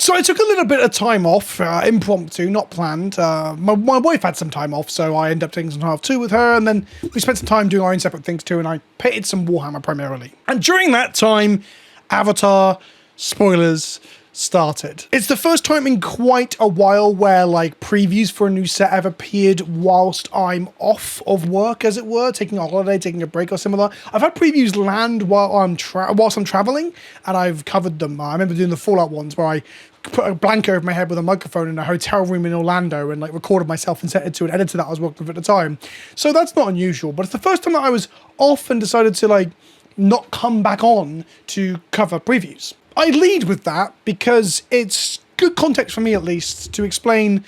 So I took a little bit of time off, impromptu, not planned. My wife had some time off, so I ended up taking some time off too with her, and then we spent some time doing our own separate things too, and I painted some Warhammer primarily. And during that time, Avatar, spoilers, started. It's the first time in quite a while where like previews for a new set have appeared whilst I'm off of work, as it were, taking a holiday, taking a break or similar. I've had previews land whilst I'm traveling, and I've covered them. I remember doing the Fallout ones where I put a blanket over my head with a microphone in a hotel room in Orlando and like recorded myself and sent it to an editor that I was working with at the time. So that's not unusual, but it's the first time that I was off and decided to like not come back on to cover previews. I lead with that because it's good context for me, at least, to explain,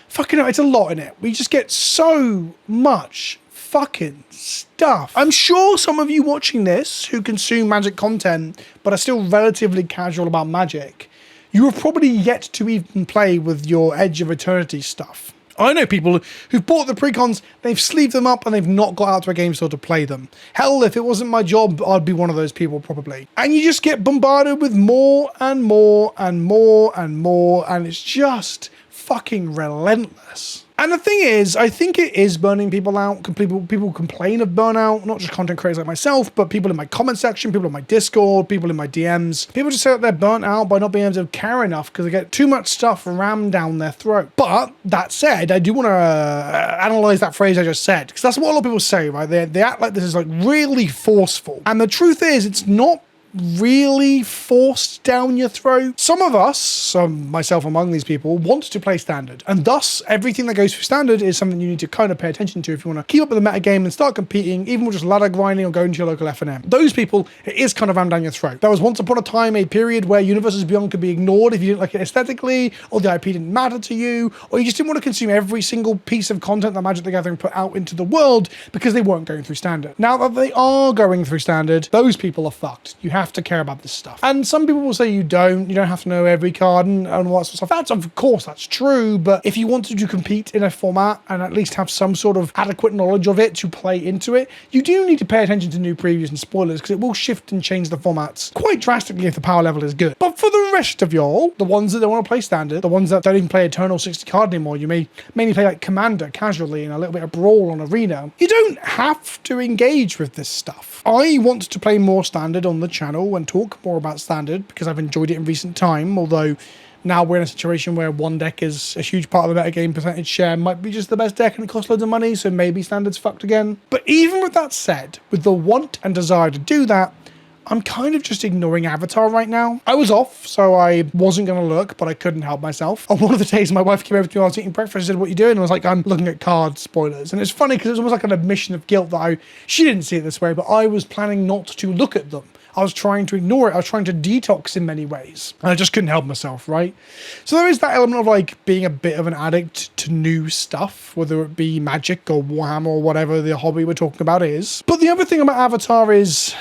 fucking hell, it's a lot in it. We just get so much fucking stuff. I'm sure some of you watching this who consume Magic content but are still relatively casual about Magic, you have probably yet to even play with your Edge of Eternity stuff. I know people who've bought the precons, they've sleeved them up and they've not got out to a game store to play them. Hell, if it wasn't my job, I'd be one of those people probably. And you just get bombarded with more and more and more and more, and it's just fucking relentless. And the thing is, I think it is burning people out. People complain of burnout, not just content creators like myself, but people in my comment section, people in my Discord, people in my DMs. People just say that they're burnt out by not being able to care enough because they get too much stuff rammed down their throat. But that said, I do want to analyze that phrase I just said, because that's what a lot of people say, right? They act like this is like really forceful. And the truth is, it's not really forced down your throat. Some of us, myself among these people, want to play standard, and thus everything that goes through standard is something you need to kind of pay attention to if you want to keep up with the metagame and start competing, even with just ladder grinding or going to your local FNM. Those people, it is kind of rammed down your throat. There was once upon a time a period where Universes Beyond could be ignored if you didn't like it aesthetically, or the IP didn't matter to you, or you just didn't want to consume every single piece of content that Magic the Gathering put out into the world because they weren't going through standard. Now that they are going through standard, those people are fucked. You have to care about this stuff. And some people will say you don't have to know every card and all that sort of stuff. That's, of course, that's true, but if you wanted to compete in a format and at least have some sort of adequate knowledge of it to play into it, you do need to pay attention to new previews and spoilers, because it will shift and change the formats quite drastically if the power level is good. But for the rest of y'all, the ones that don't want to play standard, the ones that don't even play Eternal 60 card anymore, you may mainly play like Commander casually and a little bit of Brawl on Arena, you don't have to engage with this stuff. I want to play more standard on the channel and talk more about standard because I've enjoyed it in recent time, although now we're in a situation where one deck is a huge part of the metagame percentage share, might be just the best deck and it costs loads of money, so maybe standard's fucked again. But even with that said, with the want and desire to do that, I'm kind of just ignoring Avatar right now. I was off, so I wasn't going to look, but I couldn't help myself. On one of the days, my wife came over to me while I was eating breakfast and said, "What are you doing?" And I was like, "I'm looking at card spoilers." And it's funny because it was almost like an admission of guilt that she didn't see it this way, but I was planning not to look at them. I was trying to ignore it. I was trying to detox in many ways. And I just couldn't help myself, right? So there is that element of like being a bit of an addict to new stuff, whether it be Magic or Warhammer or whatever the hobby we're talking about is. But the other thing about Avatar is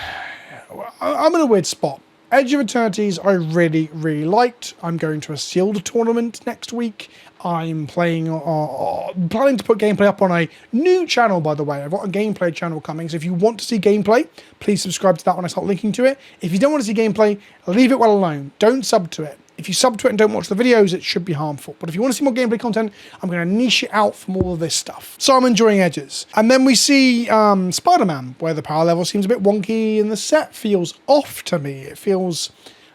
I'm in a weird spot. Edge of Eternities I really, really liked. I'm going to a sealed tournament next week. I'm planning to put gameplay up on a new channel, by the way. I've got a gameplay channel coming, so if you want to see gameplay, please subscribe to that when I start linking to it. If you don't want to see gameplay, leave it well alone. Don't sub to it. If you sub to it and don't watch the videos, it should be harmful. But if you want to see more gameplay content, I'm going to niche it out from all of this stuff. So I'm enjoying Edges. And then we see Spider-Man, where the power level seems a bit wonky and the set feels off to me. It feels...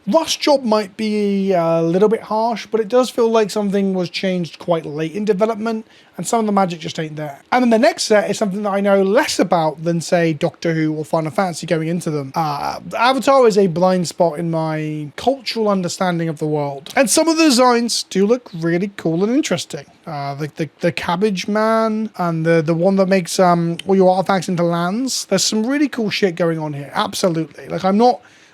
Rush job might be a little bit harsh, but it does feel like something was changed quite late in development, and some of the magic just ain't there. And then the next set is something that I know less about than, say, Doctor Who or Final Fantasy going into them. Avatar is a blind spot in my cultural understanding of the world. And some of the designs do look really cool and interesting. The Cabbage Man and the one that makes all your artifacts into lands. There's some really cool shit going on here, absolutely. Like,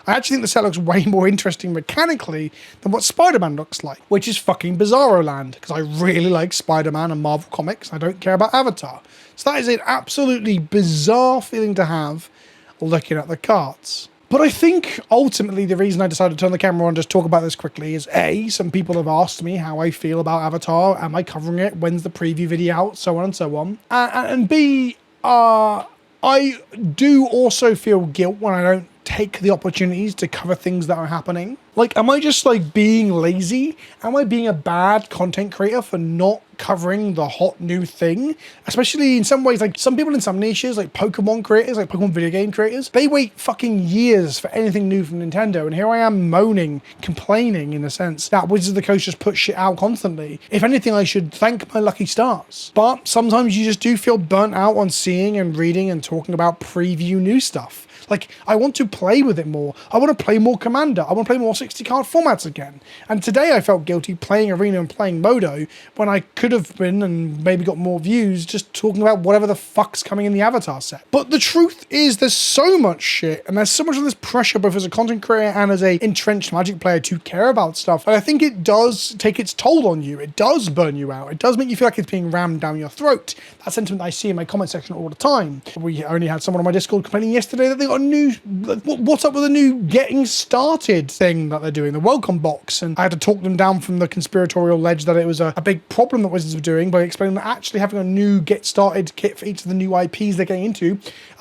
I actually think the set looks way more interesting mechanically than what Spider-Man looks like, which is fucking Bizarro Land, because I really like Spider-Man and Marvel Comics. I don't care about Avatar. So that is an absolutely bizarre feeling to have looking at the cards. But I think ultimately the reason I decided to turn the camera on and just talk about this quickly is A, some people have asked me how I feel about Avatar. Am I covering it? When's the preview video out? So on and so on. And B, I do also feel guilt when I don't take the opportunities to cover things that are happening? Like, am I just like being lazy? Am I being a bad content creator for not covering the hot new thing? Especially in some ways, like some people in some niches, like Pokemon creators, like Pokemon video game creators, they wait fucking years for anything new from Nintendo. And here I am moaning, complaining in a sense that Wizards of the Coast just put shit out constantly. If anything, I should thank my lucky stars. But sometimes you just do feel burnt out on seeing and reading and talking about preview new stuff. Like, I want to play with it more. I want to play more Commander. I want to play more 60-card formats again. And today I felt guilty playing Arena and playing Modo when I could have been, and maybe got more views, just talking about whatever the fuck's coming in the Avatar set. But the truth is there's so much shit, and there's so much of this pressure, both as a content creator and as a entrenched Magic player, to care about stuff. And I think it does take its toll on you. It does burn you out. It does make you feel like it's being rammed down your throat. That sentiment I see in my comment section all the time. We only had someone on my Discord complaining yesterday that they got a new, what's up with the new getting started thing that they're doing, the welcome box, and I had to talk them down from the conspiratorial ledge that it was a big problem that Wizards were doing by explaining that actually having a new get started kit for each of the new IPs they're getting into,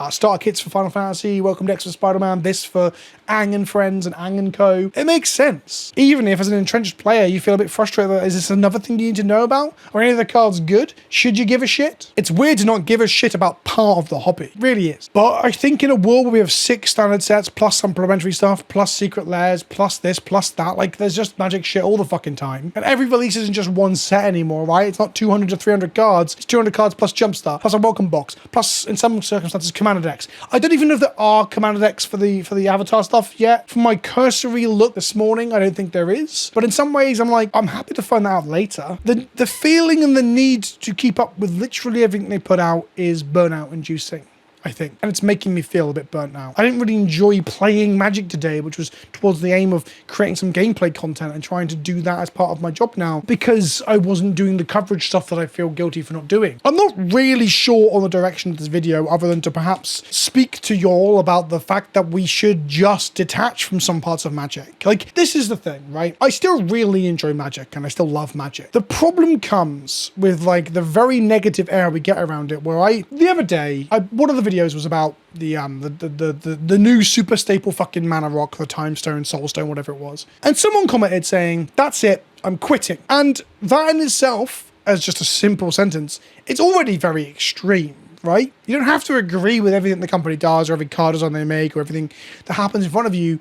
starter kits for Final Fantasy, welcome decks for Spider-Man, this for Ang and Friends and Ang and Co. It makes sense. Even if as an entrenched player you feel a bit frustrated that is this another thing you need to know about? Are any of the cards good? Should you give a shit? It's weird to not give a shit about part of the hobby. It really is. But I think in a world where we have 6 standard sets, plus supplementary stuff, plus secret layers, plus this, plus that, like there's just Magic shit all the fucking time. And every release isn't just one set anymore, right? It's not 200 to 300 cards. It's 200 cards plus Jumpstart, plus a welcome box, plus in some circumstances Commander decks. I don't even know if there are Commander decks for the Avatar stuff yet. From my cursory look this morning, I don't think there is. But in some ways, I'm like, I'm happy to find that out later. The feeling and the need to keep up with literally everything they put out is burnout inducing, I think. And it's making me feel a bit burnt out. I didn't really enjoy playing Magic today, which was towards the aim of creating some gameplay content and trying to do that as part of my job now, because I wasn't doing the coverage stuff that I feel guilty for not doing. I'm not really sure on the direction of this video, other than to perhaps speak to y'all about the fact that we should just detach from some parts of Magic. Like, this is the thing, right? I still really enjoy Magic and I still love Magic. The problem comes with like the very negative air we get around it, where the other day, one of the videos was about the new super staple fucking mana rock, the Time Stone, Soul Stone, whatever it was. And someone commented saying, that's it, I'm quitting. And that in itself, as just a simple sentence, it's already very extreme, right? You don't have to agree with everything the company does or every card design they make or everything that happens in front of you.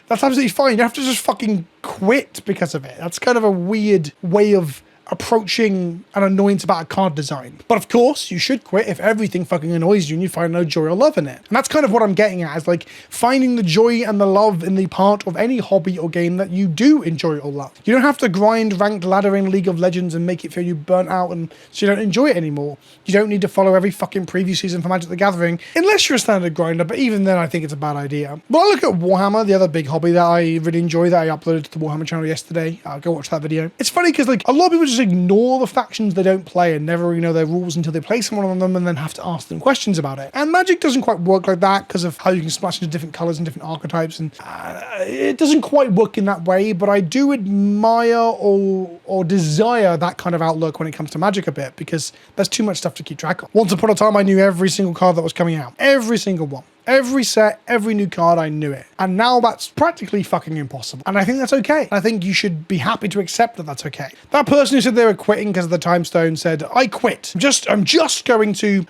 That's absolutely fine. You don't have to just fucking quit because of it. That's kind of a weird way of approaching an annoyance about a card design. But of course, you should quit if everything fucking annoys you and you find no joy or love in it. And that's kind of what I'm getting at, is like finding the joy and the love in the part of any hobby or game that you do enjoy or love. You don't have to grind ranked ladder in League of Legends and make it feel you burnt out and so you don't enjoy it anymore. You don't need to follow every fucking preview season for Magic the Gathering, unless you're a standard grinder, but even then I think it's a bad idea. But I look at Warhammer, the other big hobby that I really enjoy, that I uploaded to the Warhammer channel yesterday. Go watch that video. It's funny because like a lot of people just ignore the factions they don't play and never really know their rules until they play someone on them and then have to ask them questions about it. And Magic doesn't quite work like that because of how you can splash into different colors and different archetypes, and it doesn't quite work in that way. But I do admire or desire that kind of outlook when it comes to Magic a bit, because there's too much stuff to keep track of. Once upon a time, I knew every single card that was coming out, every single one. Every set, every new card, I knew it. And now that's practically fucking impossible. And I think that's okay. I think you should be happy to accept that that's okay. That person who said they were quitting because of the Time Stone said, I quit. I'm just going to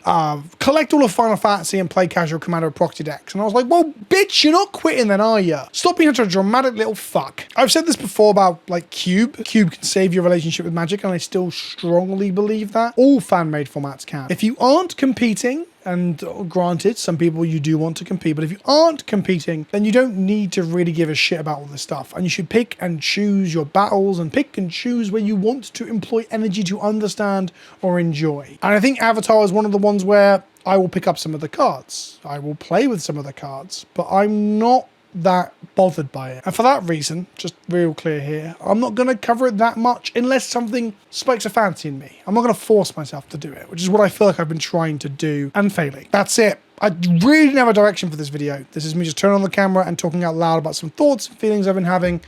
collect all of Final Fantasy and play casual Commander proxy decks. And I was like, well, bitch, you're not quitting then, are you? Stop being such a dramatic little fuck. I've said this before about like Cube. Cube can save your relationship with Magic, and I still strongly believe that. All fan-made formats can. If you aren't competing, and granted, some people you do want to compete, but if you aren't competing, then you don't need to really give a shit about all this stuff. And you should pick and choose your battles and pick and choose where you want to employ energy to understand or enjoy. And I think Avatar is one of the ones where I will pick up some of the cards. I will play with some of the cards, but I'm not that bothered by it. And for that reason, just real clear here, I'm not going to cover it that much unless something spikes a fancy in me. I'm not going to force myself to do it, which is what I feel like I've been trying to do and failing. That's it. I really didn't have a direction for this video. This is me just turning on the camera and talking out loud about some thoughts and feelings I've been having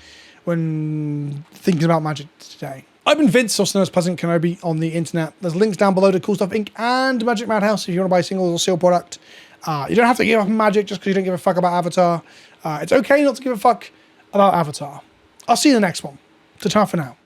when thinking about Magic today. I've been Vince, also known as PleasantKenobi on the internet. There's links down below to Cool Stuff Inc. and Magic Madhouse if you want to buy singles or seal product. You don't have to give up Magic just because you don't give a fuck about Avatar. It's okay not to give a fuck about Avatar. I'll see you in the next one. Ta-ta for now.